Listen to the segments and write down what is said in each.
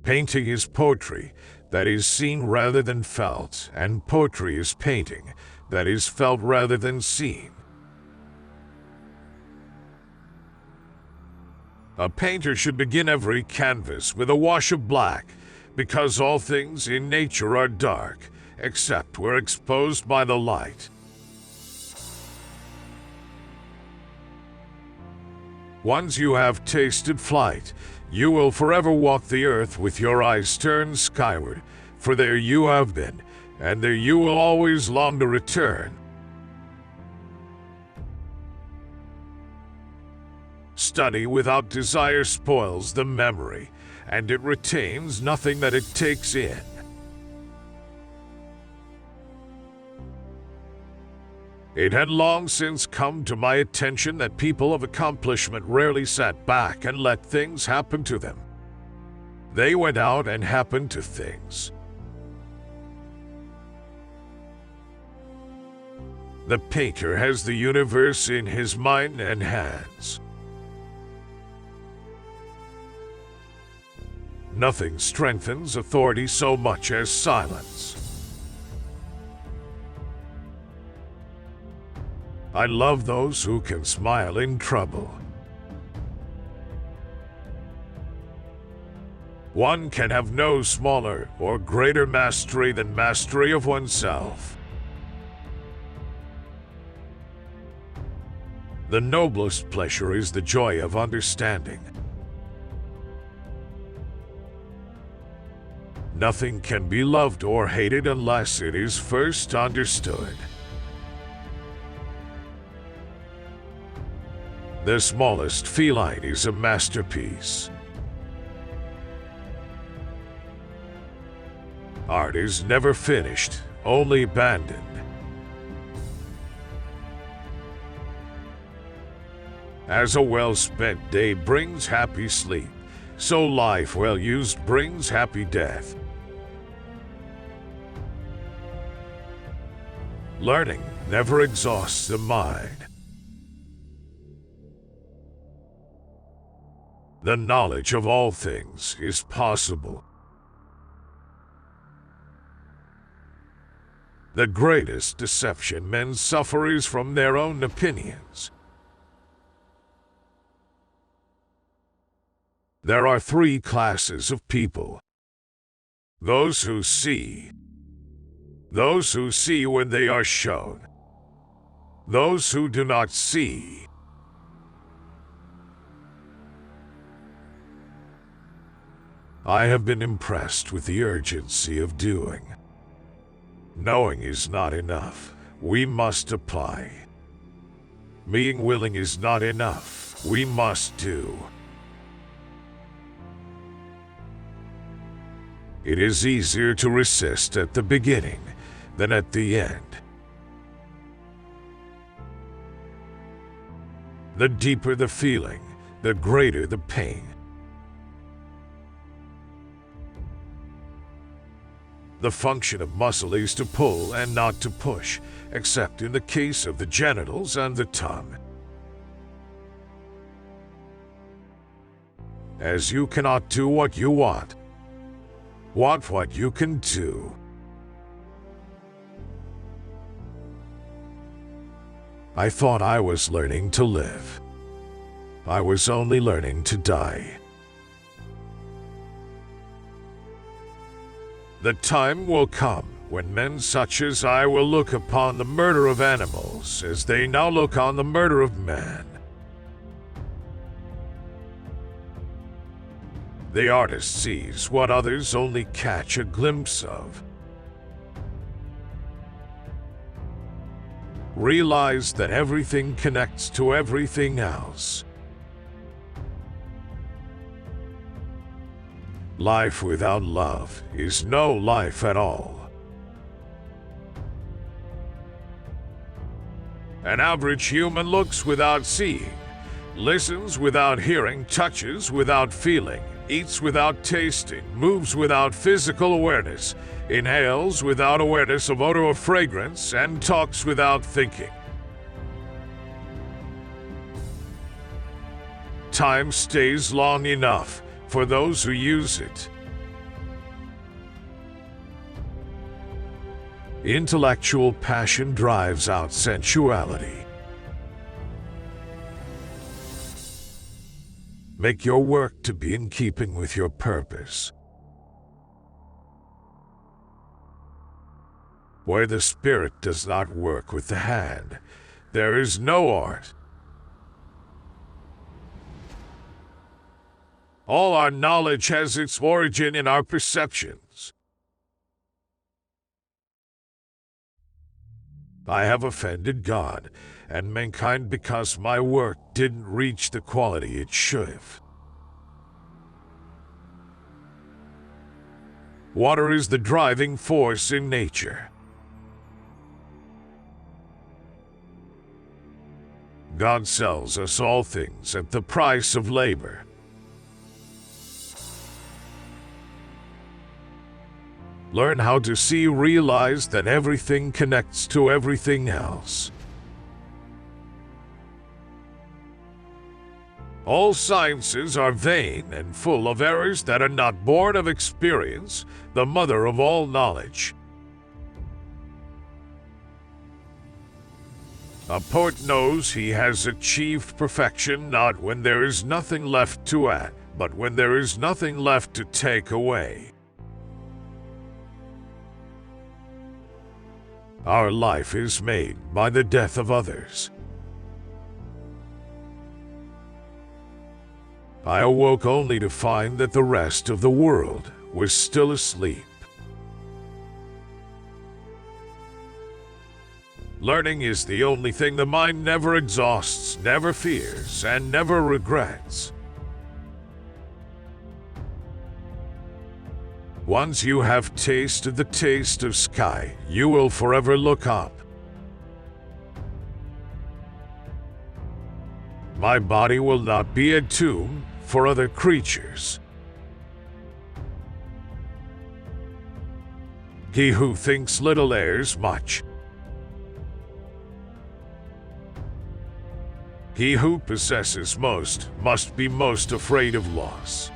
Painting is poetry that is seen rather than felt, and poetry is painting that is felt rather than seen. A painter should begin every canvas with a wash of black, because all things in nature are dark, except where exposed by the light. Once you have tasted flight, you will forever walk the earth with your eyes turned skyward, for there you have been, and there you will always long to return. Study without desire spoils the memory, and it retains nothing that it takes in. It had long since come to my attention that people of accomplishment rarely sat back and let things happen to them. They went out and happened to things. The painter has the universe in his mind and hands. Nothing strengthens authority so much as silence. I love those who can smile in trouble. One can have no smaller or greater mastery than mastery of oneself. The noblest pleasure is the joy of understanding. Nothing can be loved or hated unless it is first understood. The smallest feline is a masterpiece. Art is never finished, only abandoned. As a well-spent day brings happy sleep, so life well used brings happy death. Learning never exhausts the mind. The knowledge of all things is possible. The greatest deception men suffer is from their own opinions. There are three classes of people. Those who see. Those who see when they are shown. Those who do not see. I have been impressed with the urgency of doing. Knowing is not enough. We must apply. Being willing is not enough. We must do. It is easier to resist at the beginning than at the end. The deeper the feeling, the greater the pain. The function of muscle is to pull and not to push, except in the case of the genitals and the tongue. As you cannot do what you want what you can do. I thought I was learning to live. I was only learning to die. The time will come when men such as I will look upon the murder of animals as they now look on the murder of man. The artist sees what others only catch a glimpse of. Realize that everything connects to everything else. Life without love is no life at all. An average human looks without seeing, listens without hearing, touches without feeling, eats without tasting, moves without physical awareness, inhales without awareness of odor or fragrance, and talks without thinking. Time stays long enough for those who use it. Intellectual passion drives out sensuality. Make your work to be in keeping with your purpose. Where the spirit does not work with the hand, there is no art. All our knowledge has its origin in our perceptions. I have offended God and mankind because my work didn't reach the quality it should have. Water is the driving force in nature. God sells us all things at the price of labor. Learn how to see, realize that everything connects to everything else. All sciences are vain and full of errors that are not born of experience, the mother of all knowledge. A poet knows he has achieved perfection not when there is nothing left to add, but when there is nothing left to take away. Our life is made by the death of others. I awoke only to find that the rest of the world was still asleep. Learning is the only thing the mind never exhausts, never fears, and never regrets. Once you have tasted the taste of sky, you will forever look up. My body will not be a tomb for other creatures. He who thinks little errs much. He who possesses most must be most afraid of loss.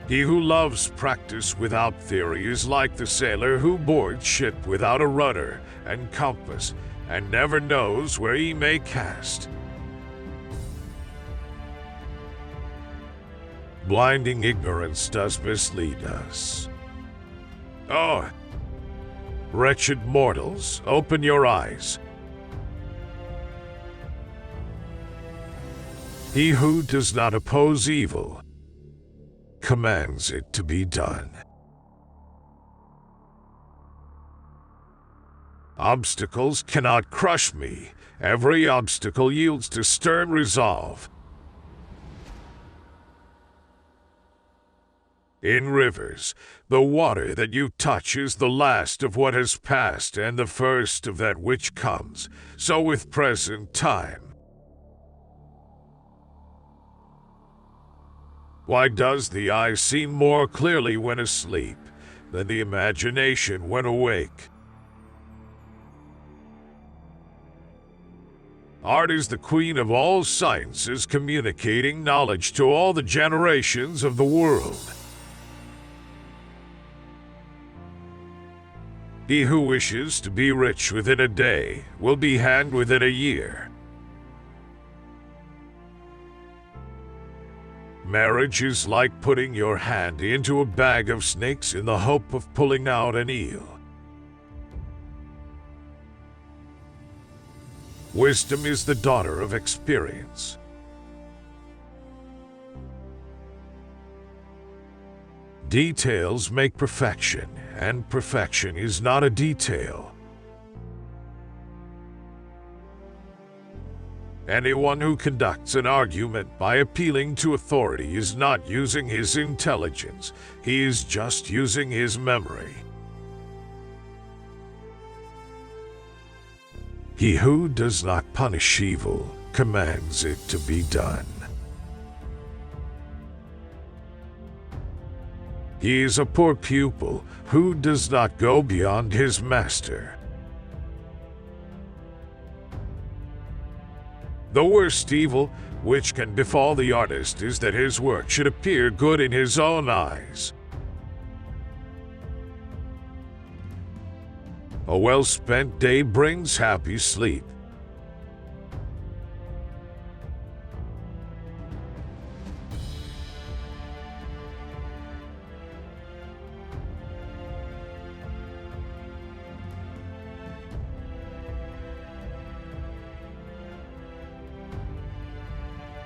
He who loves practice without theory is like the sailor who boards ship without a rudder and compass and never knows where he may cast. Blinding ignorance does mislead us. Oh, wretched mortals, open your eyes. He who does not oppose evil commands it to be done. Obstacles cannot crush me. Every obstacle yields to stern resolve. In rivers, the water that you touch is the last of what has passed and the first of that which comes. So with present time. Why does the eye see more clearly when asleep than the imagination when awake? Art is the queen of all sciences, communicating knowledge to all the generations of the world. He who wishes to be rich within a day will be hanged within a year. Marriage is like putting your hand into a bag of snakes in the hope of pulling out an eel. Wisdom is the daughter of experience. Details make perfection, and perfection is not a detail. Anyone who conducts an argument by appealing to authority is not using his intelligence, he is just using his memory. He who does not punish evil commands it to be done. He is a poor pupil who does not go beyond his master. The worst evil which can befall the artist is that his work should appear good in his own eyes. A well-spent day brings happy sleep.